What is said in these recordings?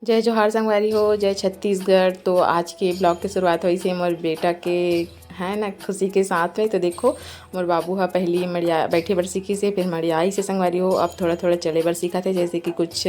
जय जोहार संगवारी हो, जय छत्तीसगढ़। तो आज के ब्लॉग की शुरुआत हुई से मोर बेटा के है ना खुशी के साथ में। तो देखो मोर बाबू हा पहली मड़िया बैठे बर सीखी से, फिर मड़ियाई से संगवारी हो। अब थोड़ा थोड़ा चले बर सीखा थे, जैसे कि कुछ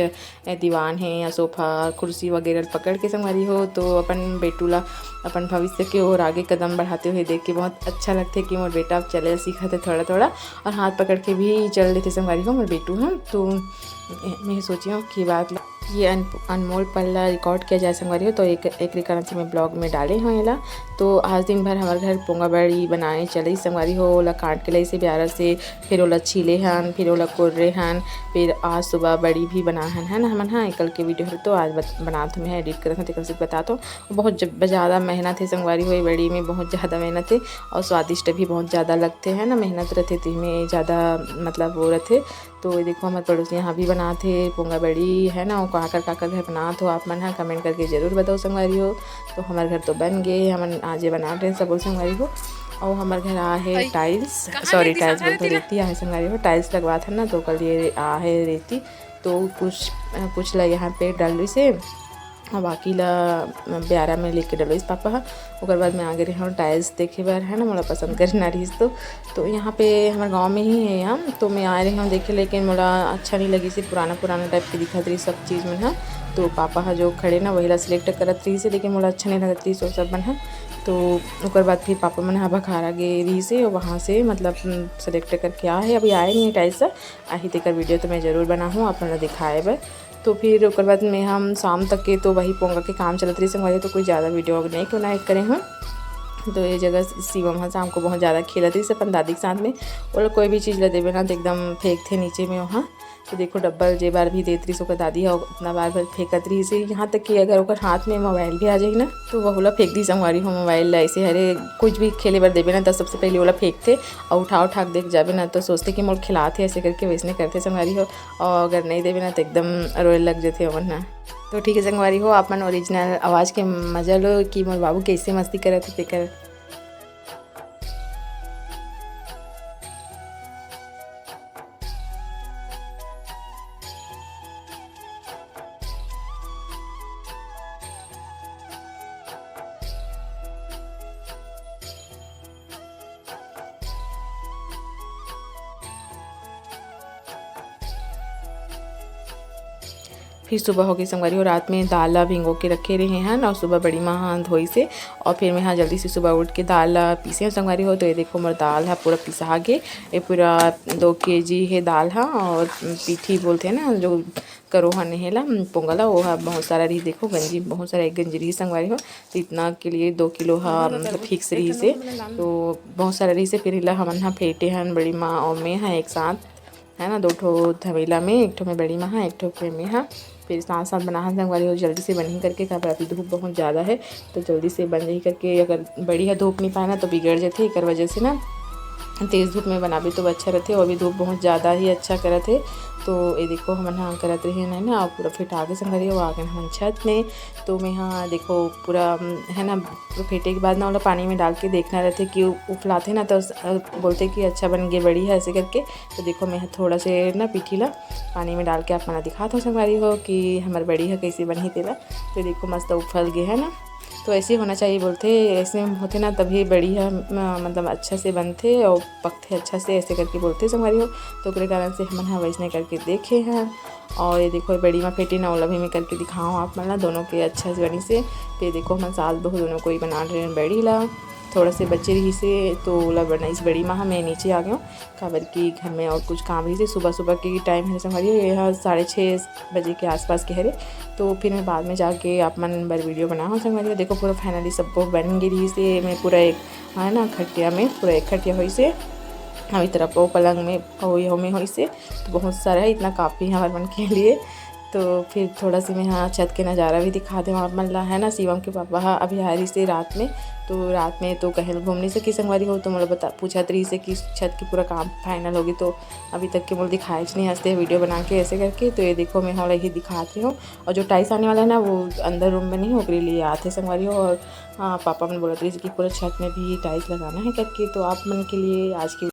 दीवान है या सोफ़ा कुर्सी वगैरह पकड़ के संगवारी हो। तो अपन बेटूला अपन भविष्य के ओर आगे कदम बढ़ाते हुए देख के बहुत अच्छा लगते कि मोर बेटा अब चले सीखा थे थोड़ा थोड़ा, और हाथ पकड़ के भी चल लेते संगवारी हो मोर बेटू हम। तो मैं सोची हूँ कि बात ये अनमोल पल ला रिकॉर्ड किया जाए संगवारी हो। तो एक कारण से मैं ब्लॉग में डाले हुए ला। तो आज दिन भर हमारे घर पोंगा बड़ी बनाए चले संगवारी हो। ओला काट के लाई से ब्यारा से, फिर ओला छीले हन, फिर ओला कोर्रे हन, फिर आज सुबह बड़ी भी बना हन है ना हमन। हाँ कल के वीडियो तो आज बनात हूँ, मैं एडिट करत हूँ तो से बताता हूँ। बहुत ज़्यादा मेहनत है संगवारी हो, बड़ी में बहुत ज़्यादा मेहनत है और स्वादिष्ट भी बहुत ज़्यादा लगते हैं ना। मेहनत रहते तो में ज़्यादा मतलब वो रहते। तो देखो हमारे पड़ोसी यहाँ भी बनाते पोंगा बड़ी है ना। वो काकर घर बनाते हो आप मन है, कमेंट करके ज़रूर बताओ संगवारी हो। तो हमारे घर तो बन गए, हम आज बना रहे सब संगवारी हो। और हमारे घर आ है टाइल्स, सॉरी टाइल्स बोलते रेती आहे संगवारी हो। टाइल्स लगवा था ना तो कल ये आ है रेती। तो कुछ ला यहाँ पे डाल से और बाकी ला ब्यारा में लेके डलो इस पापा हा। ओकर बाद में आगे रहे टाइल्स देखे बार है ना, मोला पसंद करना रही। तो यहाँ पे हमारे गांव में ही है यहाँ। तो मैं आ रही हूँ देखे, लेकिन मोला अच्छा नहीं लगी से, पुराना टाइप की दिखत रही सब चीज़ में है। तो पापा हा जो खड़े ना वही ला सिलेक्ट करत रही से, लेकिन मोला अच्छा नहीं लगत रही सो सब मन है। तो ओकर बाद फिर पापा मन हा बखारा गे रही से और वहाँ से मतलब सेलेक्ट करके आ है। अभी आए नहीं टाइल्स आही तेकर वीडियो तो मैं ज़रूर बनाऊँ आप मन दिखाए बर। तो फिर ओकर बाद में हम शाम तक के तो वही पोंगा के काम चलत रही संगवारी। तो कोई ज़्यादा वीडियो नहीं बनाए करे हूँ। तो ये जगह शिवम हाँ शाम को बहुत ज़्यादा खेलत रही से अपन दादी के साथ में। वो लोग कोई भी चीज़ ला देवे ना तो एकदम फेंक थे नीचे में वहाँ। तो देखो डब्बल जे बार भी देत रही सो दादी है उतना बार फेंकत रही से, यहाँ तक कि अगर ओकर हाथ में मोबाइल भी आ जाए ना तो वह ओला फेंक दी संगवारी हो मोबाइल ला। ऐसे हरे कुछ भी खेले बार देवे ना तो सबसे पहले ओला फेंकते और उठा देख जावे ना तो सोचते कि मोल खिलाते ऐसे करके वैसने करते संगवारी हो। और अगर नहीं देवे ना तो एकदम रोए लग जाते अमन ना। तो ठीक है संगवारी हो, आप मन ओरिजिनल आवाज़ के मजा लो कि मोर बाबू कैसे मस्ती करत थे तेकर। फिर सुबह हो गई संगवारी हो, रात में दाल ला भिंगो के रखे रहे हैं और सुबह बड़ी माँ धोई से और फिर मैं यहाँ जल्दी से सुबह उठ के दाल ला पीसे संगवारी हो। तो ये देखो मोर दाल है पूरा पिसा गे, ये पूरा 2 kg है दाल है। और पीठी बोलते हैं ना जो करोहा नहेला पोंगला वो है बहुत सारा रही। देखो गंजी बहुत सारा एक गंजी रही संगवारी हो। तो इतना के लिए 2 किलो मतलब फिक्स रही से, तो बहुत सारा रही से। फिर हिला हमन यहाँ फेंटे हैं बड़ी माँ और मैं हाँ एक साथ है ना, 2 ठो थवेला में, एक ठो में बड़ी माँ एक ठो पे में हाँ। फिर साथ साथ बना संगवारी हो जल्दी से बन ही करके का अभी धूप बहुत ज़्यादा है तो जल्दी से बन ही करके। अगर बड़ी है धूप नहीं पाए ना तो बिगड़ जाते एक वजह से ना, तेज़ धूप में बनाबे तो अच्छा रहते और भी धूप बहुत ज़्यादा ही अच्छा करत है। तो ये देखो हम यहाँ करत रहे हैं ना, और पूरा फिट आगे संगवारी हो आ गए हम छत में। तो मैं यहाँ देखो पूरा है ना फेंटे के बाद ना वाला पानी में डाल के देखना रहते कि उफलाते ना तो बोलते कि अच्छा बन गए बड़ी है ऐसे करके। तो देखो मैं थोड़ा से ना पीठी ला पानी में डाल के आप मना दिखाता हूँ संगवारी हो कि हमारी बड़ी है कैसी बनी तेला। तो देखो मस्त उफल गए है ना। तो ऐसे होना चाहिए बोलते, ऐसे होते ना तभी बड़ी है मतलब अच्छा से बनते और पकते अच्छा से ऐसे करके बोलते संगवारी हो। तो उसके कारण से हम यहाँ वैसने करके देखे हैं। और ये देखो बड़ी में फेटी ना ओला भी मैं करके दिखाऊँ आप मतलब दोनों के अच्छा से बनी से। फिर देखो हम साल बहु दोनों को ही बना रहे हैं बड़ी ला, थोड़ा से बच्चे रही से तो ओला बनाई इस बड़ी माँ मैं नीचे आ गया हूँ काबर की घर में और कुछ काम रही से। सुबह के टाइम है संगवारी यहाँ 6:30 बजे के आसपास के हरे। तो फिर मैं बाद में जाके आप मन बार वीडियो बनाऊँ संगवारी। देखो पूरा फाइनली सबको बन गई रही से, मैं पूरा एक है ना खटिया में पूरा एक खटिया हुई से हम इस तरफ वो पलंग में हुई से। तो बहुत सारा है इतना काफ़ी है हमारे मन के लिए। तो फिर थोड़ा सी मैं यहाँ छत के नज़ारा भी दिखा दूँ आप मन ला है ना। शिवम के पापा हाँ अभी आ रही से रात में, तो रात में तो कहीं घूम नहीं सकी संगवारी हो। तो मतलब पूछा रही से कि छत की पूरा काम फाइनल होगी। तो अभी तक के मुझे दिखाए नहीं हंसते वीडियो बना के ऐसे करके। तो ये देखो मैं हौला ही दिखाती हूँ। और जो टाइल्स आने वाला है ना वो अंदर रूम में नहीं हो के लिए आते संगवारी हो। और हाँ पापा मैंने बोला रही कि पूरा छत में भी टाइल्स लगाना है करके। तो आप मन के लिए आज की